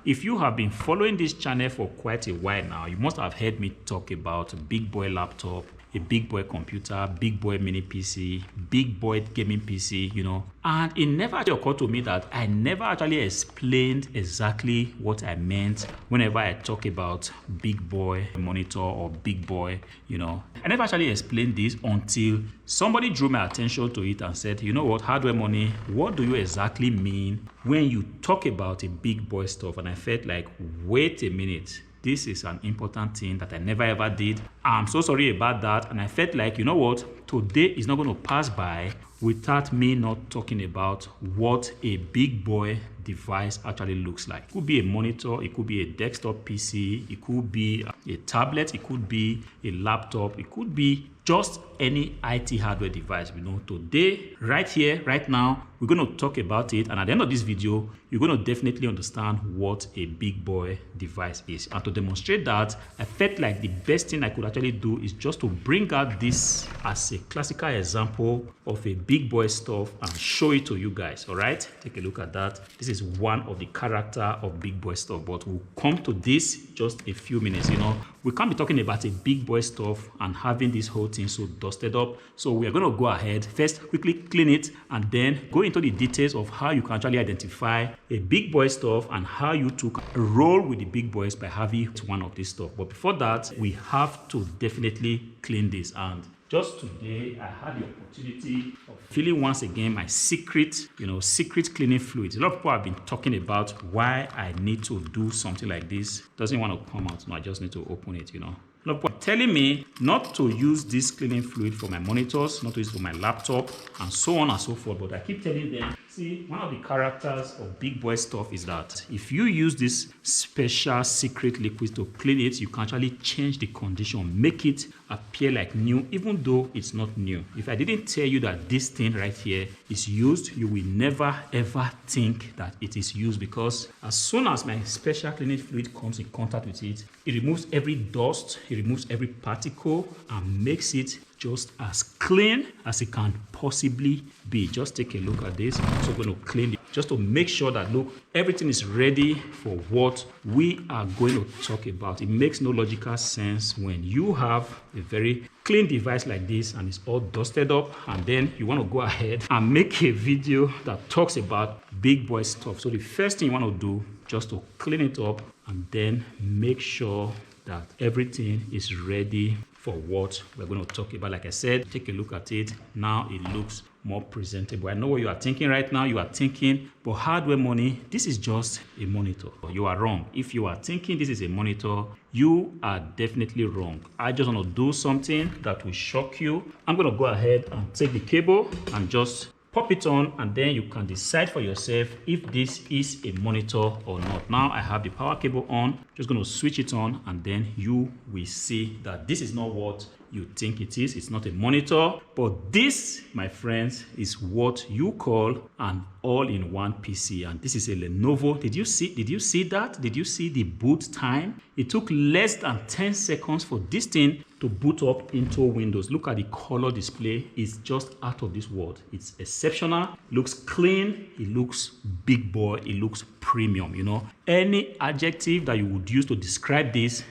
if you have been following this channel for quite a while now, you must have heard me talk about a big boy laptop, a big boy computer, big boy mini PC, big boy gaming PC, you know. And it never actually occurred to me that I never actually explained exactly what I meant whenever I talk about big boy monitor or big boy, you know. I never actually explained this until somebody drew my attention to it and said, you know what, Hardware Money, what do you exactly mean when you talk about a big boy stuff? And I felt like, wait a minute. This is an important thing that I never ever did. I'm so sorry about that. And I felt like, you know what, today is not going to pass by without me not talking about what a big boy device actually looks like. It could be a monitor, it could be a desktop PC, it could be a tablet, it could be a laptop, it could be just any IT hardware device. You know, today, right here, right now, we're going to talk about it. And at the end of this video, you're going to definitely understand what a big boy device is. And to demonstrate that, I felt like the best thing I could actually do is just to bring out this as a classical example of a big boy stuff and show it to you guys. All right, take a look at that. This is one of the character of big boy stuff, but we'll come to this just a few minutes. You know, we can't be talking about a big boy stuff and having this whole thing so dusted up. So we are going to go ahead first, quickly clean it, and then go into the details of how you can actually identify a big boy stuff and how you took a roll with the big boys by having one of this stuff. But before that, we have to definitely clean this. And just today, I had the opportunity of filling once again my secret cleaning fluid. A lot of people have been talking about why I need to do something like this. Doesn't want to come out. No, I just need to open it, you know. A lot of people are telling me not to use this cleaning fluid for my monitors, not to use it for my laptop, and so on and so forth. But I keep telling them, see, one of the characters of big boy stuff is that if you use this special secret liquid to clean it, you can actually change the condition, make it appear like new, even though it's not new. If I didn't tell you that this thing right here is used, you will never ever think that it is used, because as soon as my special cleaning fluid comes in contact with it, it removes every dust, it removes every particle, and makes it just as clean as it can possibly be. Just take a look at this. I'm also going to clean it just to make sure that, look, everything is ready for what we are going to talk about. It makes no logical sense when you have a very clean device like this and it's all dusted up, and then you want to go ahead and make a video that talks about big boy stuff. So the first thing you want to do, just to clean it up and then make sure that everything is ready for what we're going to talk about. Like I said, take a look at it. Now it looks more presentable. I know what you are thinking right now. You are thinking, but Hardware Money, this is just a monitor. You are wrong. If you are thinking this is a monitor, you are definitely wrong. I just want to do something that will shock you. I'm going to go ahead and take the cable and just pop it on, and then you can decide for yourself if this is a monitor or not. Now I have the power cable on, just going to switch it on, and then you will see that this is not what you think it is. It's not a monitor, but this, my friends, is what you call an all-in-one PC. And this is a Lenovo. Did you see that? Did you see the boot time? It took less than 10 seconds for this thing to boot up into Windows. Look at the color display. It's just out of this world. It's exceptional. It looks clean. It looks big boy. It looks premium. You know, any adjective that you would use to describe this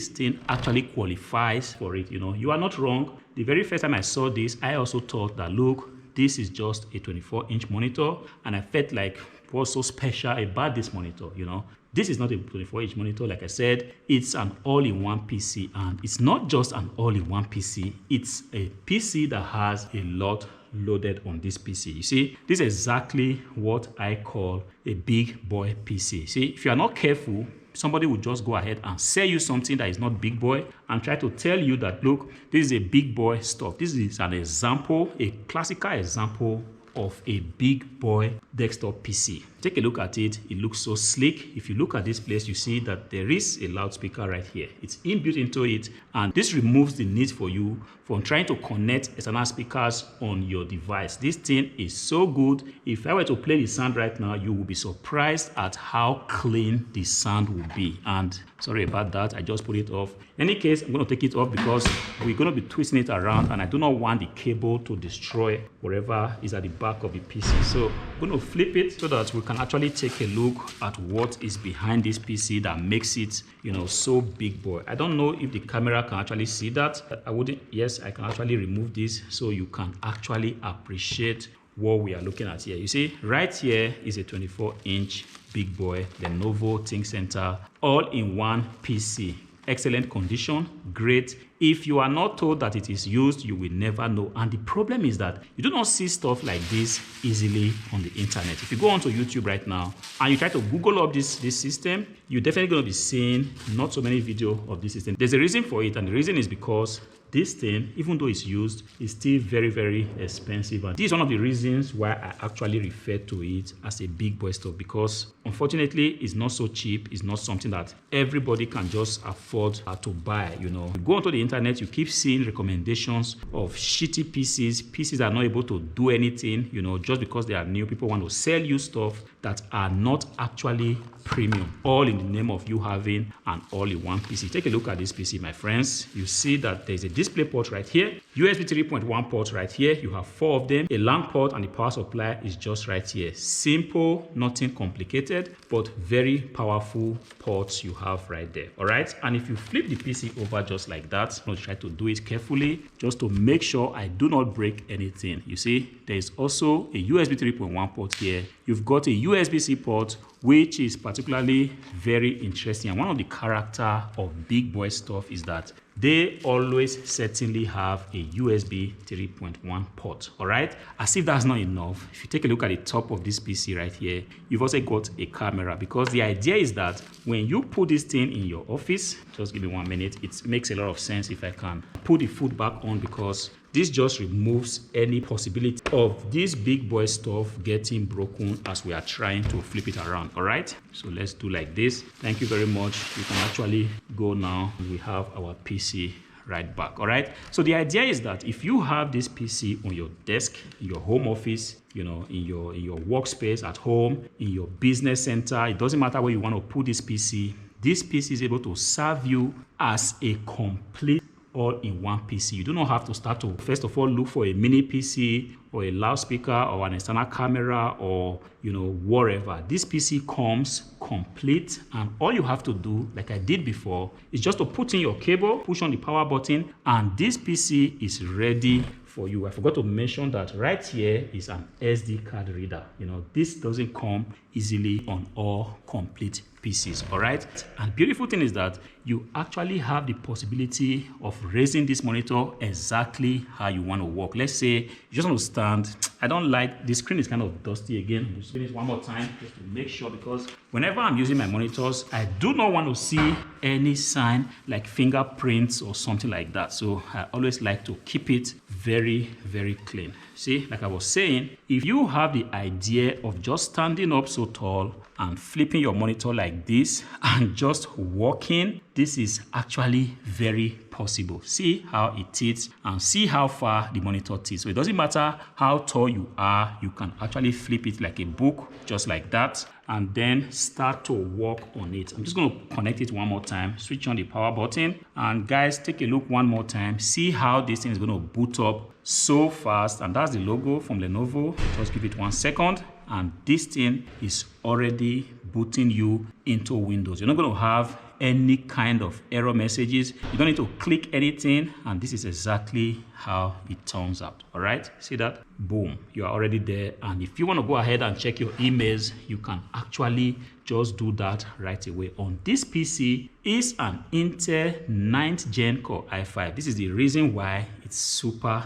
thing actually qualifies for it. You know, you are not wrong. The very first time I saw this, I also thought that, look, this is just a 24-inch monitor, and I felt like what's so special about this monitor, you know. This is not a 24-inch monitor. Like I said, it's an all-in-one PC, and it's not just an all-in-one PC. It's a PC that has a lot loaded on this PC. You see, this is exactly what I call a big boy PC. See, if you are not careful, somebody will just go ahead and sell you something that is not big boy and try to tell you that, look, this is a big boy stuff. This is an example, a classical example of a big boy desktop PC. Take a look at it. It looks so sleek. If you look at this place, you see that there is a loudspeaker right here. It's inbuilt into it, and this removes the need for you from trying to connect external speakers on your device. This thing is so good. If I were to play the sound right now, you will be surprised at how clean the sound will be. And sorry about that, I just put it off. In any case, I'm going to take it off because we're going to be twisting it around, and I do not want the cable to destroy whatever is at the back of the PC. So I'm going to flip it so that we can actually take a look at what is behind this PC that makes it, you know, so big boy. I don't know if the camera can actually see that. I wouldn't. Yes, I can actually remove this so you can actually appreciate what we are looking at here. You see, right here is a 24-inch big boy Lenovo ThinkCentre all-in-one PC. Excellent condition, great. If you are not told that it is used, you will never know. And the problem is that you do not see stuff like this easily on the internet. If you go onto YouTube right now and you try to Google up this system, you're definitely going to be seeing not so many videos of this system. There's a reason for it, and the reason is because this thing, even though it's used, is still very, very expensive. And this is one of the reasons why I actually refer to it as a big boy stuff, because unfortunately, it's not so cheap. It's not something that everybody can just afford to buy, you know. You go onto the internet, you keep seeing recommendations of shitty PCs that are not able to do anything, you know, just because they are new. People want to sell you stuff that are not actually premium, all in the name of you having an all-in-one PC. Take a look at this PC, my friends. You see that there's a display port right here, USB 3.1 port right here. You have 4 of them. A LAN port and the power supply is just right here. Simple, nothing complicated, but very powerful ports you have right there. All right. And if you flip the PC over just like that, I'm going to try to do it carefully just to make sure I do not break anything. You see, there is also a USB 3.1 port here. You've got a USB-C port, which is particularly very interesting. And one of the character of big boy stuff is that they always certainly have a USB 3.1 port. All right. As if that's not enough, if you take a look at the top of this PC right here, you've also got a camera, because the idea is that when you put this thing in your office, just give me 1 minute, it makes a lot of sense if I can put the foot back on, because this just removes any possibility of this big boy stuff getting broken as we are trying to flip it around. All right, so let's do like this. Thank you very much. You can actually go now. We have our PC right back. All right, so the idea is that if you have this PC on your desk, in your home office, you know, in your workspace at home, in your business center, it doesn't matter where you want to put this PC is able to serve you as a complete all-in-one PC. You do not have to start to first of all look for a mini PC or a loudspeaker or an external camera or, you know, whatever. This PC comes complete, and all you have to do, like I did before, is just to put in your cable, push on the power button, and this PC is ready for you. I forgot to mention that right here is an SD card reader. You know, this doesn't come easily on all complete PCs. All right. And beautiful thing is that you actually have the possibility of raising this monitor exactly how you want to work. Let's say you just want to stand. I don't like, the screen is kind of dusty again. Just finish one more time just to make sure, because whenever I'm using my monitors, I do not want to see any sign like fingerprints or something like that. So I always like to keep it very, very clean. See, like I was saying, if you have the idea of just standing up so tall and flipping your monitor like this and just walking, this is actually very possible. See how it tilts and see how far the monitor tilts. So it doesn't matter how tall you are, you can actually flip it like a book, just like that, and then start to work on it. I'm just going to connect it one more time, switch on the power button, and guys, take a look one more time. See how this thing is going to boot up so fast. And that's the logo from Lenovo. Just give it 1 second, and this thing is already booting you into Windows. You're not going to have any kind of error messages. You don't need to click anything, and this is exactly how it turns out. All right, see that? Boom, you are already there. And if you want to go ahead and check your emails, you can actually just do that right away. On this PC is an Intel 9th Gen Core i5. This is the reason why it's super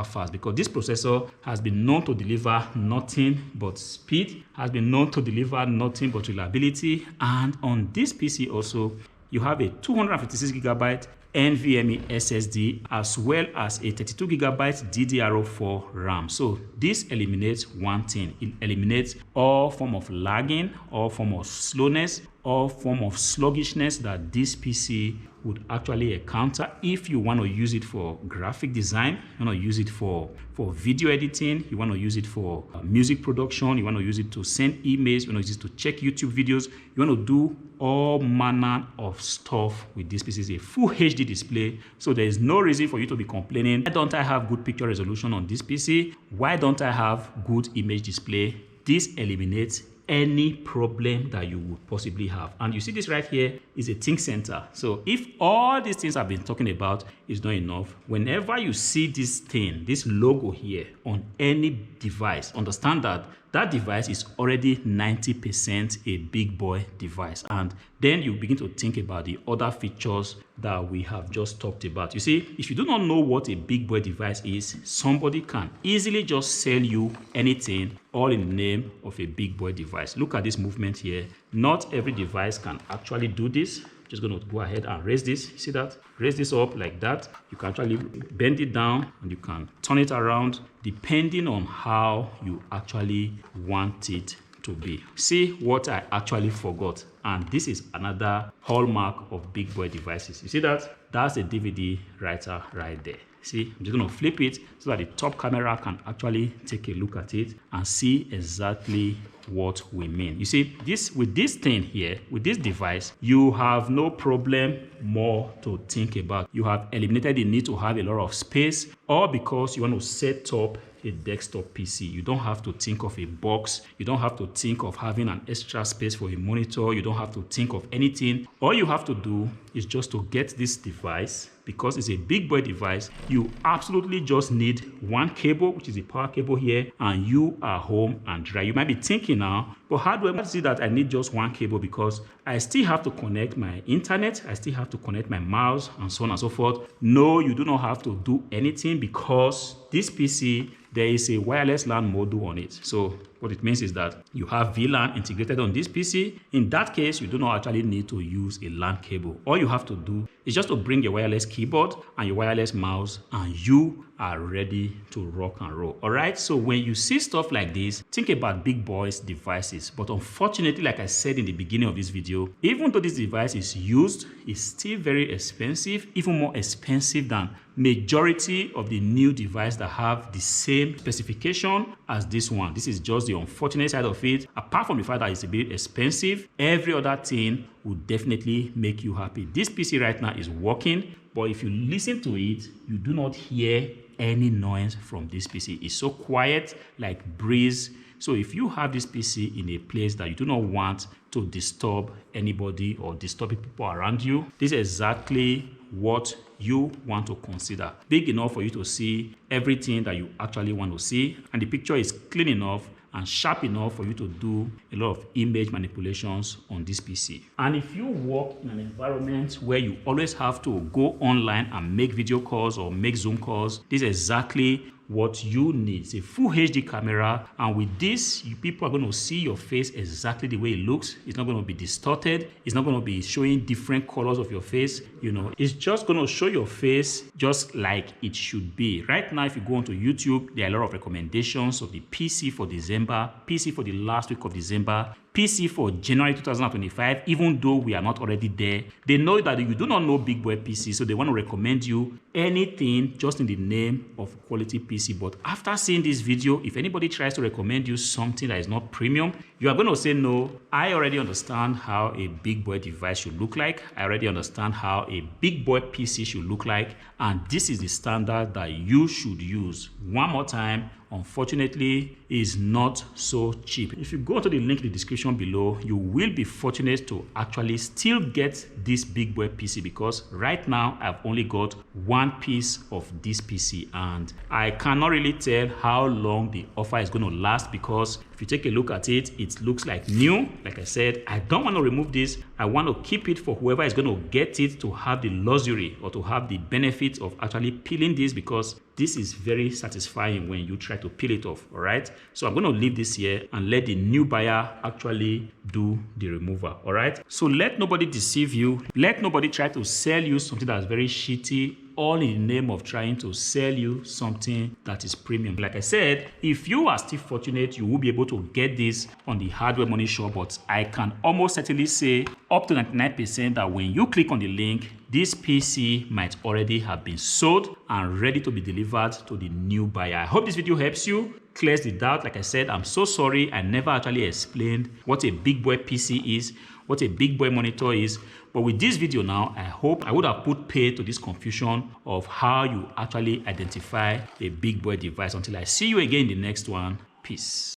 fast, because this processor has been known to deliver nothing but speed, has been known to deliver nothing but reliability. And on this PC also, you have a 256GB NVMe SSD as well as a 32GB DDR4 RAM. So this eliminates one thing. It eliminates all form of lagging, all form of slowness, all form of sluggishness that this PC would actually encounter if you want to use it for graphic design, you want to use it for video editing, you want to use it for music production, you want to use it to send emails, you want to use it to check YouTube videos, you want to do all manner of stuff with this PC. It's a full HD display, so there is no reason for you to be complaining, why don't I have good picture resolution on this PC? Why don't I have good image display? This eliminates any problem that you would possibly have. And you see this right here is a ThinkCentre. So if all these things I've been talking about is not enough, whenever you see this thing, this logo here on any device, understand that that device is already 90% a big boy device. And then you begin to think about the other features that we have just talked about. You see, if you do not know what a big boy device is, somebody can easily just sell you anything all in the name of a big boy device. Look at this movement here. Not every device can actually do this. Just going to go ahead and raise this. See that? Raise this up like that. You can actually bend it down and you can turn it around depending on how you actually want it to be. See what I actually forgot. And this is another hallmark of big boy devices. You see that? That's a DVD writer right there. See, I'm just going to flip it so that the top camera can actually take a look at it and see exactly what we mean. You see, this with this thing here, with this device, you have no problem more to think about. You have eliminated the need to have a lot of space, or because you want to set up a desktop PC. You don't have to think of a box. You don't have to think of having an extra space for a monitor. You don't have to think of anything. All you have to do is just to get this device. Because it's a big boy device, you absolutely just need one cable, which is the power cable here, and you are home and dry. You might be thinking now, but how do I see that I need just one cable? Because I still have to connect my internet, I still have to connect my mouse, and so on and so forth. No, you do not have to do anything, because this PC, there is a wireless LAN module on it. So what it means is that you have VLAN integrated on this PC. In that case, you do not actually need to use a LAN cable. All you have to do is just to bring your wireless keyboard and your wireless mouse, and you are ready to rock and roll. All right. So when you see stuff like this, think about big boys devices. But unfortunately, like I said in the beginning of this video, even though this device is used, it's still very expensive, even more expensive than majority of the new devices that have the same specification as this one. This is just the unfortunate side of it. Apart from the fact that it's a bit expensive, every other thing will definitely make you happy. This PC right now is working, but if you listen to it, you do not hear any noise from this PC. It's so quiet, like breeze. So if you have this PC in a place that you do not want to disturb anybody or disturb people around you, this is exactly what you want to consider. Big enough for you to see everything that you actually want to see, and the picture is clean enough and sharp enough for you to do a lot of image manipulations on this PC. And if you work in an environment where you always have to go online and make video calls or make Zoom calls, this is exactly what you need. It's a full HD camera, and with this, people are going to see your face exactly the way it looks. It's not going to be distorted. It's not going to be showing different colors of your face. You know, it's just going to show your face just like it should be. Right now, if you go onto YouTube, there are a lot of recommendations of the PC for December, PC for the last week of December, PC for January 2025, even though we are not already there. They know that you do not know big boy PC, so they want to recommend you anything just in the name of quality PC. But after seeing this video, if anybody tries to recommend you something that is not premium, you are going to say, no, I already understand how a big boy device should look like. I already understand how a big boy PC should look like. And this is the standard that you should use. One more time, unfortunately, is not so cheap. If you go to the link in the description below, you will be fortunate to actually still get this big boy PC, because right now I've only got one piece of this PC, and I cannot really tell how long the offer is going to last, because if you take a look at it, it looks like new. Like I said, I don't want to remove this. I want to keep it for whoever is going to get it to have the luxury or to have the benefit of actually peeling this, because this is very satisfying when you try to peel it off. All right, so I'm going to leave this here and let the new buyer actually do the removal. All right, so let nobody deceive you. Let nobody try to sell you something that's very shitty all in the name of trying to sell you something that is premium. Like I said, if you are still fortunate, you will be able to get this on the Hardware Money Shop, but I can almost certainly say up to 99% that when you click on the link, this PC might already have been sold and ready to be delivered to the new buyer. I hope this video helps you, clears the doubt. Like I said, I'm so sorry I never actually explained what a big boy PC is, what a big boy monitor is. But with this video now, I hope I would have put pay to this confusion of how you actually identify a big boy device. Until I see you again in the next one, peace.